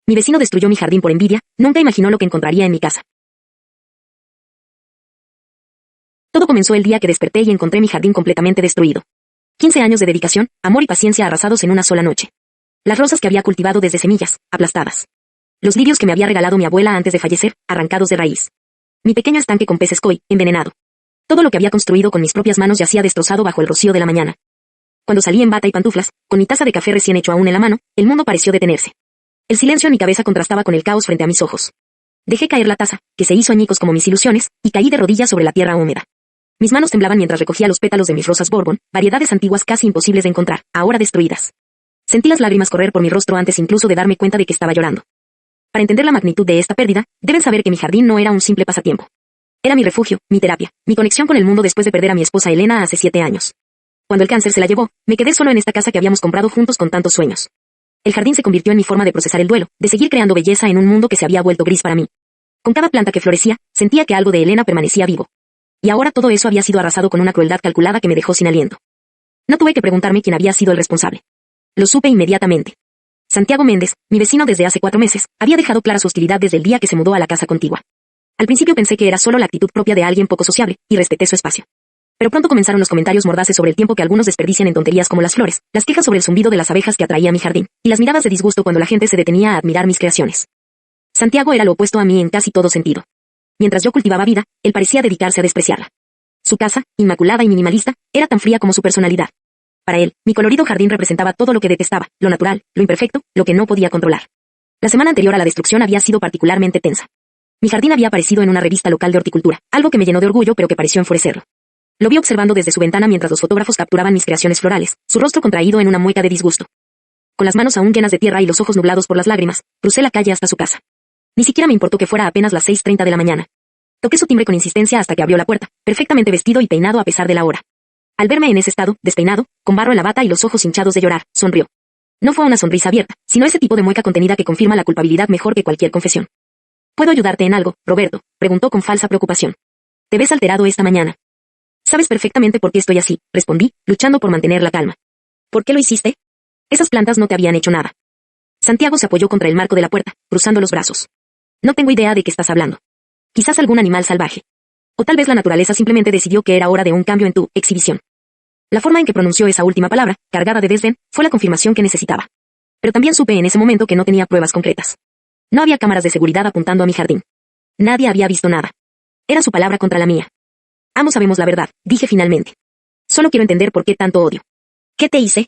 Mi vecino destruyó mi jardín por envidia, nunca imaginó lo que encontraría en mi casa. Todo comenzó el día que desperté y encontré mi jardín completamente destruido. 15 años de dedicación, amor y paciencia arrasados en una sola noche. Las rosas que había cultivado desde semillas, aplastadas. Los lirios que me había regalado mi abuela antes de fallecer, arrancados de raíz. Mi pequeño estanque con peces koi, envenenado. Todo lo que había construido con mis propias manos yacía destrozado bajo el rocío de la mañana. Cuando salí en bata y pantuflas, con mi taza de café recién hecho aún en la mano, el mundo pareció detenerse. El silencio en mi cabeza contrastaba con el caos frente a mis ojos. Dejé caer la taza, que se hizo añicos como mis ilusiones, y caí de rodillas sobre la tierra húmeda. Mis manos temblaban mientras recogía los pétalos de mis rosas Bourbon, variedades antiguas casi imposibles de encontrar, ahora destruidas. Sentí las lágrimas correr por mi rostro antes incluso de darme cuenta de que estaba llorando. Para entender la magnitud de esta pérdida, deben saber que mi jardín no era un simple pasatiempo. Era mi refugio, mi terapia, mi conexión con el mundo después de perder a mi esposa Elena hace 7 años. Cuando el cáncer se la llevó, me quedé solo en esta casa que habíamos comprado juntos con tantos sueños. El jardín se convirtió en mi forma de procesar el duelo, de seguir creando belleza en un mundo que se había vuelto gris para mí. Con cada planta que florecía, sentía que algo de Elena permanecía vivo. Y ahora todo eso había sido arrasado con una crueldad calculada que me dejó sin aliento. No tuve que preguntarme quién había sido el responsable. Lo supe inmediatamente. Santiago Méndez, mi vecino desde hace 4 meses, había dejado clara su hostilidad desde el día que se mudó a la casa contigua. Al principio pensé que era solo la actitud propia de alguien poco sociable, y respeté su espacio. Pero pronto comenzaron los comentarios mordaces sobre el tiempo que algunos desperdician en tonterías como las flores, las quejas sobre el zumbido de las abejas que atraía a mi jardín, y las miradas de disgusto cuando la gente se detenía a admirar mis creaciones. Santiago era lo opuesto a mí en casi todo sentido. Mientras yo cultivaba vida, él parecía dedicarse a despreciarla. Su casa, inmaculada y minimalista, era tan fría como su personalidad. Para él, mi colorido jardín representaba todo lo que detestaba, lo natural, lo imperfecto, lo que no podía controlar. La semana anterior a la destrucción había sido particularmente tensa. Mi jardín había aparecido en una revista local de horticultura, algo que me llenó de orgullo pero que pareció enfurecerlo. Lo vi observando desde su ventana mientras los fotógrafos capturaban mis creaciones florales, su rostro contraído en una mueca de disgusto. Con las manos aún llenas de tierra y los ojos nublados por las lágrimas, crucé la calle hasta su casa. Ni siquiera me importó que fuera apenas las 6:30 de la mañana. Toqué su timbre con insistencia hasta que abrió la puerta, perfectamente vestido y peinado a pesar de la hora. Al verme en ese estado, despeinado, con barro en la bata y los ojos hinchados de llorar, sonrió. No fue una sonrisa abierta, sino ese tipo de mueca contenida que confirma la culpabilidad mejor que cualquier confesión. ¿Puedo ayudarte en algo, Roberto?, preguntó con falsa preocupación. Te ves alterado esta mañana. Sabes perfectamente por qué estoy así, respondí, luchando por mantener la calma. ¿Por qué lo hiciste? Esas plantas no te habían hecho nada. Santiago se apoyó contra el marco de la puerta, cruzando los brazos. No tengo idea de qué estás hablando. Quizás algún animal salvaje. O tal vez la naturaleza simplemente decidió que era hora de un cambio en tu exhibición. La forma en que pronunció esa última palabra, cargada de desdén, fue la confirmación que necesitaba. Pero también supe en ese momento que no tenía pruebas concretas. No había cámaras de seguridad apuntando a mi jardín. Nadie había visto nada. Era su palabra contra la mía. Ambos sabemos la verdad, dije finalmente. Solo quiero entender por qué tanto odio. ¿Qué te hice?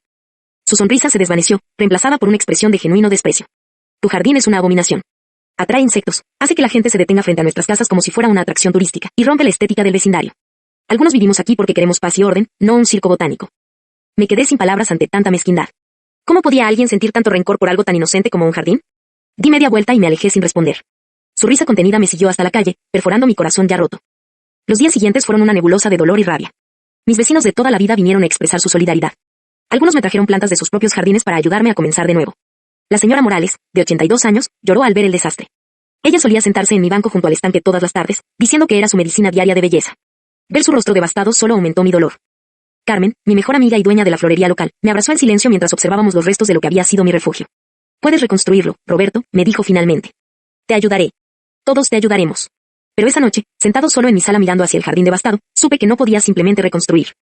Su sonrisa se desvaneció, reemplazada por una expresión de genuino desprecio. Tu jardín es una abominación. Atrae insectos, hace que la gente se detenga frente a nuestras casas como si fuera una atracción turística, y rompe la estética del vecindario. Algunos vivimos aquí porque queremos paz y orden, no un circo botánico. Me quedé sin palabras ante tanta mezquindad. ¿Cómo podía alguien sentir tanto rencor por algo tan inocente como un jardín? Di media vuelta y me alejé sin responder. Su risa contenida me siguió hasta la calle, perforando mi corazón ya roto. Los días siguientes fueron una nebulosa de dolor y rabia. Mis vecinos de toda la vida vinieron a expresar su solidaridad. Algunos me trajeron plantas de sus propios jardines para ayudarme a comenzar de nuevo. La señora Morales, de 82 años, lloró al ver el desastre. Ella solía sentarse en mi banco junto al estanque todas las tardes, diciendo que era su medicina diaria de belleza. Ver su rostro devastado solo aumentó mi dolor. Carmen, mi mejor amiga y dueña de la florería local, me abrazó en silencio mientras observábamos los restos de lo que había sido mi refugio. Puedes reconstruirlo, Roberto, me dijo finalmente. Te ayudaré. Todos te ayudaremos. Pero esa noche, sentado solo en mi sala mirando hacia el jardín devastado, supe que no podía simplemente reconstruir.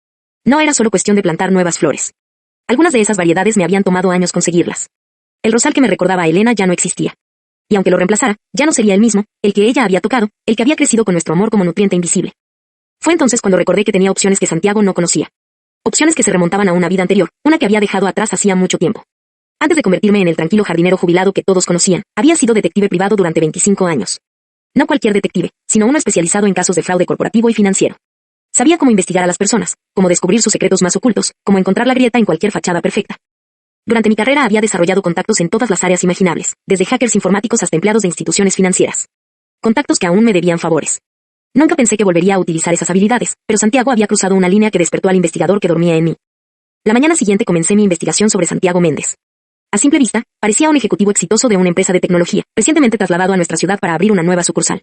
No era solo cuestión de plantar nuevas flores. Algunas de esas variedades me habían tomado años conseguirlas. El rosal que me recordaba a Elena ya no existía. Y aunque lo reemplazara, ya no sería el mismo, el que ella había tocado, el que había crecido con nuestro amor como nutriente invisible. Fue entonces cuando recordé que tenía opciones que Santiago no conocía. Opciones que se remontaban a una vida anterior, una que había dejado atrás hacía mucho tiempo. Antes de convertirme en el tranquilo jardinero jubilado que todos conocían, había sido detective privado durante 25 años. No cualquier detective, sino uno especializado en casos de fraude corporativo y financiero. Sabía cómo investigar a las personas, cómo descubrir sus secretos más ocultos, cómo encontrar la grieta en cualquier fachada perfecta. Durante mi carrera había desarrollado contactos en todas las áreas imaginables, desde hackers informáticos hasta empleados de instituciones financieras. Contactos que aún me debían favores. Nunca pensé que volvería a utilizar esas habilidades, pero Santiago había cruzado una línea que despertó al investigador que dormía en mí. La mañana siguiente comencé mi investigación sobre Santiago Méndez. A simple vista, parecía un ejecutivo exitoso de una empresa de tecnología, recientemente trasladado a nuestra ciudad para abrir una nueva sucursal.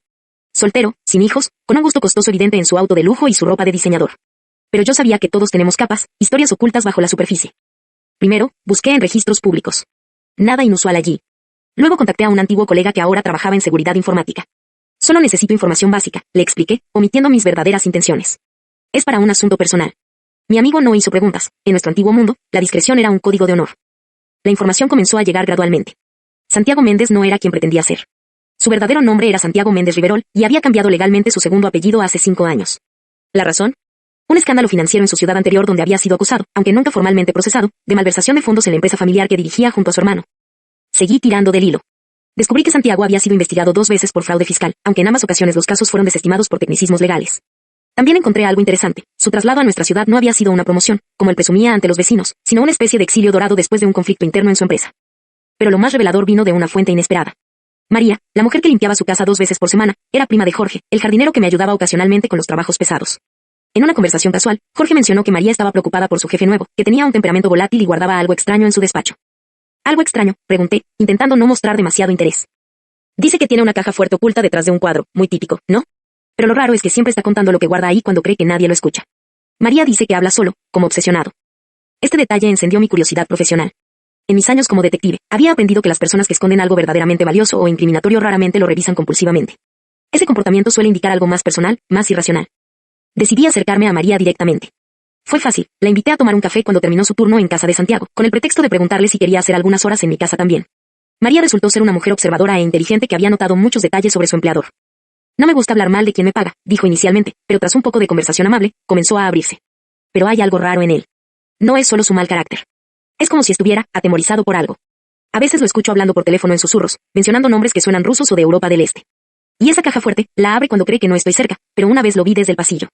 Soltero, sin hijos, con un gusto costoso evidente en su auto de lujo y su ropa de diseñador. Pero yo sabía que todos tenemos capas, historias ocultas bajo la superficie. Primero, busqué en registros públicos. Nada inusual allí. Luego contacté a un antiguo colega que ahora trabajaba en seguridad informática. Solo necesito información básica, le expliqué, omitiendo mis verdaderas intenciones. Es para un asunto personal. Mi amigo no hizo preguntas. En nuestro antiguo mundo, la discreción era un código de honor. La información comenzó a llegar gradualmente. Santiago Méndez no era quien pretendía ser. Su verdadero nombre era Santiago Méndez Riverol, y había cambiado legalmente su segundo apellido hace 5 años. ¿La razón? Un escándalo financiero en su ciudad anterior donde había sido acusado, aunque nunca formalmente procesado, de malversación de fondos en la empresa familiar que dirigía junto a su hermano. Seguí tirando del hilo. Descubrí que Santiago había sido investigado 2 veces por fraude fiscal, aunque en ambas ocasiones los casos fueron desestimados por tecnicismos legales. También encontré algo interesante. Su traslado a nuestra ciudad no había sido una promoción, como él presumía ante los vecinos, sino una especie de exilio dorado después de un conflicto interno en su empresa. Pero lo más revelador vino de una fuente inesperada. María, la mujer que limpiaba su casa 2 veces por semana, era prima de Jorge, el jardinero que me ayudaba ocasionalmente con los trabajos pesados. En una conversación casual, Jorge mencionó que María estaba preocupada por su jefe nuevo, que tenía un temperamento volátil y guardaba algo extraño en su despacho. ¿Algo extraño?, pregunté, intentando no mostrar demasiado interés. Dice que tiene una caja fuerte oculta detrás de un cuadro, muy típico, ¿no? Pero lo raro es que siempre está contando lo que guarda ahí cuando cree que nadie lo escucha. María dice que habla solo, como obsesionado. Este detalle encendió mi curiosidad profesional. En mis años como detective, había aprendido que las personas que esconden algo verdaderamente valioso o incriminatorio raramente lo revisan compulsivamente. Ese comportamiento suele indicar algo más personal, más irracional. Decidí acercarme a María directamente. Fue fácil, la invité a tomar un café cuando terminó su turno en casa de Santiago, con el pretexto de preguntarle si quería hacer algunas horas en mi casa también. María resultó ser una mujer observadora e inteligente que había notado muchos detalles sobre su empleador. No me gusta hablar mal de quien me paga, dijo inicialmente, pero tras un poco de conversación amable, comenzó a abrirse. Pero hay algo raro en él. No es solo su mal carácter. Es como si estuviera atemorizado por algo. A veces lo escucho hablando por teléfono en susurros, mencionando nombres que suenan rusos o de Europa del Este. Y esa caja fuerte, la abre cuando cree que no estoy cerca, pero una vez lo vi desde el pasillo.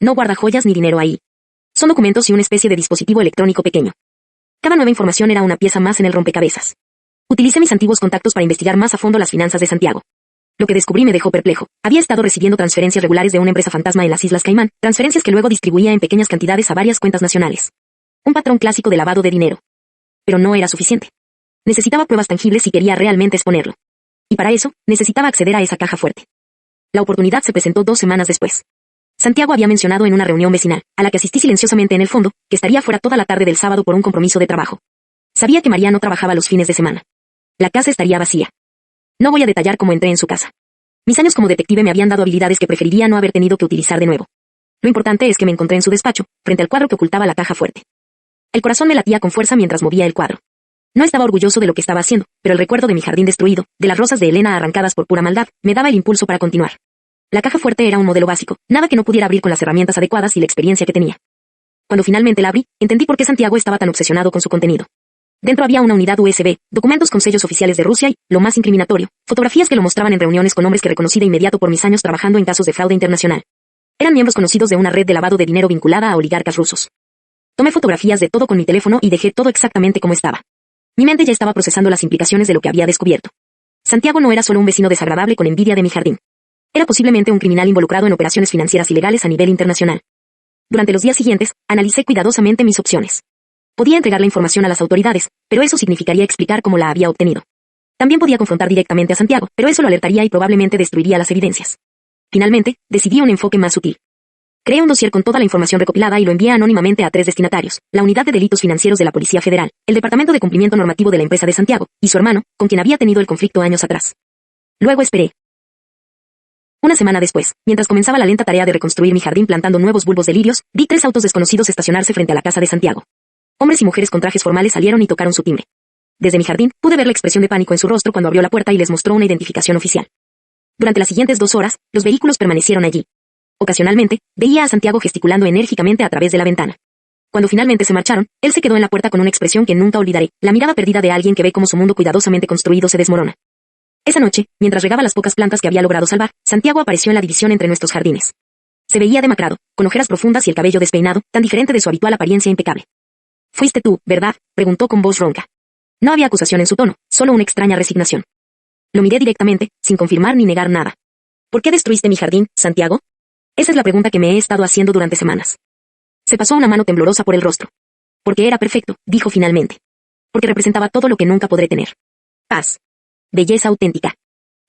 No guarda joyas ni dinero ahí. Son documentos y una especie de dispositivo electrónico pequeño. Cada nueva información era una pieza más en el rompecabezas. Utilicé mis antiguos contactos para investigar más a fondo las finanzas de Santiago. Lo que descubrí me dejó perplejo. Había estado recibiendo transferencias regulares de una empresa fantasma en las Islas Caimán, transferencias que luego distribuía en pequeñas cantidades a varias cuentas nacionales. Un patrón clásico de lavado de dinero. Pero no era suficiente. Necesitaba pruebas tangibles si quería realmente exponerlo. Y para eso, necesitaba acceder a esa caja fuerte. La oportunidad se presentó 2 semanas después. Santiago había mencionado en una reunión vecinal, a la que asistí silenciosamente en el fondo, que estaría fuera toda la tarde del sábado por un compromiso de trabajo. Sabía que María no trabajaba los fines de semana. La casa estaría vacía. No voy a detallar cómo entré en su casa. Mis años como detective me habían dado habilidades que preferiría no haber tenido que utilizar de nuevo. Lo importante es que me encontré en su despacho, frente al cuadro que ocultaba la caja fuerte. El corazón me latía con fuerza mientras movía el cuadro. No estaba orgulloso de lo que estaba haciendo, pero el recuerdo de mi jardín destruido, de las rosas de Elena arrancadas por pura maldad, me daba el impulso para continuar. La caja fuerte era un modelo básico, nada que no pudiera abrir con las herramientas adecuadas y la experiencia que tenía. Cuando finalmente la abrí, entendí por qué Santiago estaba tan obsesionado con su contenido. Dentro había una unidad USB, documentos con sellos oficiales de Rusia y, lo más incriminatorio, fotografías que lo mostraban en reuniones con hombres que reconocí de inmediato por mis años trabajando en casos de fraude internacional. Eran miembros conocidos de una red de lavado de dinero vinculada a oligarcas rusos. Tomé fotografías de todo con mi teléfono y dejé todo exactamente como estaba. Mi mente ya estaba procesando las implicaciones de lo que había descubierto. Santiago no era solo un vecino desagradable con envidia de mi jardín. Era posiblemente un criminal involucrado en operaciones financieras ilegales a nivel internacional. Durante los días siguientes, analicé cuidadosamente mis opciones. Podía entregar la información a las autoridades, pero eso significaría explicar cómo la había obtenido. También podía confrontar directamente a Santiago, pero eso lo alertaría y probablemente destruiría las evidencias. Finalmente, decidí un enfoque más sutil. Creé un dossier con toda la información recopilada y lo envié anónimamente a 3 destinatarios: la Unidad de Delitos Financieros de la Policía Federal, el Departamento de Cumplimiento Normativo de la empresa de Santiago, y su hermano, con quien había tenido el conflicto años atrás. Luego esperé. Una semana después, mientras comenzaba la lenta tarea de reconstruir mi jardín plantando nuevos bulbos de lirios, vi 3 autos desconocidos estacionarse frente a la casa de Santiago. Hombres y mujeres con trajes formales salieron y tocaron su timbre. Desde mi jardín, pude ver la expresión de pánico en su rostro cuando abrió la puerta y les mostró una identificación oficial. Durante las siguientes 2 horas, los vehículos permanecieron allí. Ocasionalmente, veía a Santiago gesticulando enérgicamente a través de la ventana. Cuando finalmente se marcharon, él se quedó en la puerta con una expresión que nunca olvidaré, la mirada perdida de alguien que ve cómo su mundo cuidadosamente construido se desmorona. Esa noche, mientras regaba las pocas plantas que había logrado salvar, Santiago apareció en la división entre nuestros jardines. Se veía demacrado, con ojeras profundas y el cabello despeinado, tan diferente de su habitual apariencia impecable. «Fuiste tú, ¿verdad?», preguntó con voz ronca. No había acusación en su tono, solo una extraña resignación. Lo miré directamente, sin confirmar ni negar nada. «¿Por qué destruiste mi jardín, Santiago?». Esa es la pregunta que me he estado haciendo durante semanas. Se pasó una mano temblorosa por el rostro. «Porque era perfecto», dijo finalmente. «Porque representaba todo lo que nunca podré tener. Paz. Belleza auténtica.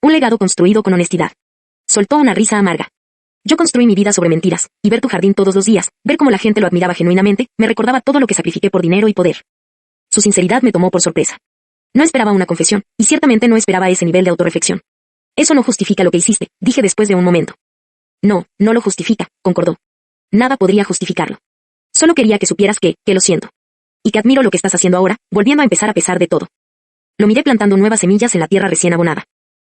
Un legado construido con honestidad». Soltó una risa amarga. «Yo construí mi vida sobre mentiras, y ver tu jardín todos los días, ver cómo la gente lo admiraba genuinamente, me recordaba todo lo que sacrifiqué por dinero y poder». Su sinceridad me tomó por sorpresa. No esperaba una confesión, y ciertamente no esperaba ese nivel de autorreflexión. Eso no justifica lo que hiciste, dije después de un momento. No, no lo justifica, concordó. Nada podría justificarlo. Solo quería que supieras que lo siento. Y que admiro lo que estás haciendo ahora, volviendo a empezar a pesar de todo. Lo miré plantando nuevas semillas en la tierra recién abonada.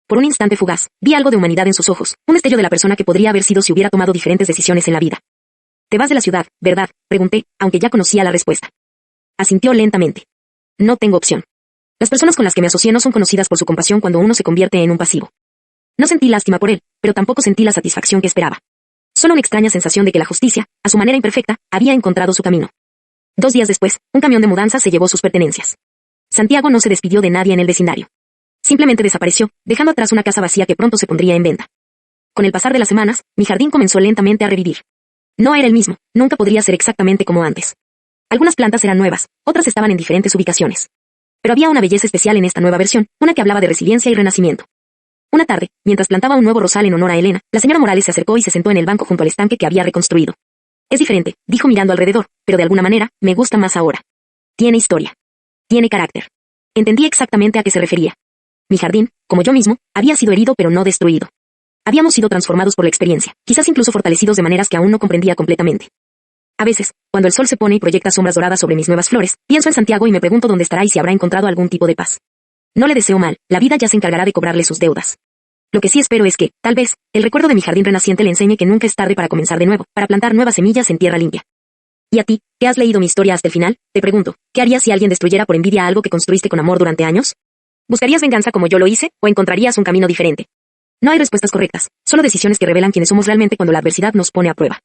Por un instante fugaz, vi algo de humanidad en sus ojos, un destello de la persona que podría haber sido si hubiera tomado diferentes decisiones en la vida. ¿Te vas de la ciudad, verdad?, pregunté, aunque ya conocía la respuesta. Asintió lentamente. No tengo opción. Las personas con las que me asocié no son conocidas por su compasión cuando uno se convierte en un pasivo. No sentí lástima por él, pero tampoco sentí la satisfacción que esperaba. Solo una extraña sensación de que la justicia, a su manera imperfecta, había encontrado su camino. 2 días después, un camión de mudanza se llevó sus pertenencias. Santiago no se despidió de nadie en el vecindario. Simplemente desapareció, dejando atrás una casa vacía que pronto se pondría en venta. Con el pasar de las semanas, mi jardín comenzó lentamente a revivir. No era el mismo, nunca podría ser exactamente como antes. Algunas plantas eran nuevas, otras estaban en diferentes ubicaciones. Pero había una belleza especial en esta nueva versión, una que hablaba de resiliencia y renacimiento. Una tarde, mientras plantaba un nuevo rosal en honor a Elena, la señora Morales se acercó y se sentó en el banco junto al estanque que había reconstruido. Es diferente, dijo mirando alrededor, pero de alguna manera, me gusta más ahora. Tiene historia. Tiene carácter. Entendí exactamente a qué se refería. Mi jardín, como yo mismo, había sido herido pero no destruido. Habíamos sido transformados por la experiencia, quizás incluso fortalecidos de maneras que aún no comprendía completamente. A veces, cuando el sol se pone y proyecta sombras doradas sobre mis nuevas flores, pienso en Santiago y me pregunto dónde estará y si habrá encontrado algún tipo de paz. No le deseo mal, la vida ya se encargará de cobrarle sus deudas. Lo que sí espero es que, tal vez, el recuerdo de mi jardín renaciente le enseñe que nunca es tarde para comenzar de nuevo, para plantar nuevas semillas en tierra limpia. Y a ti, que has leído mi historia hasta el final, te pregunto, ¿qué harías si alguien destruyera por envidia algo que construiste con amor durante años? ¿Buscarías venganza como yo lo hice, o encontrarías un camino diferente? No hay respuestas correctas, solo decisiones que revelan quiénes somos realmente cuando la adversidad nos pone a prueba.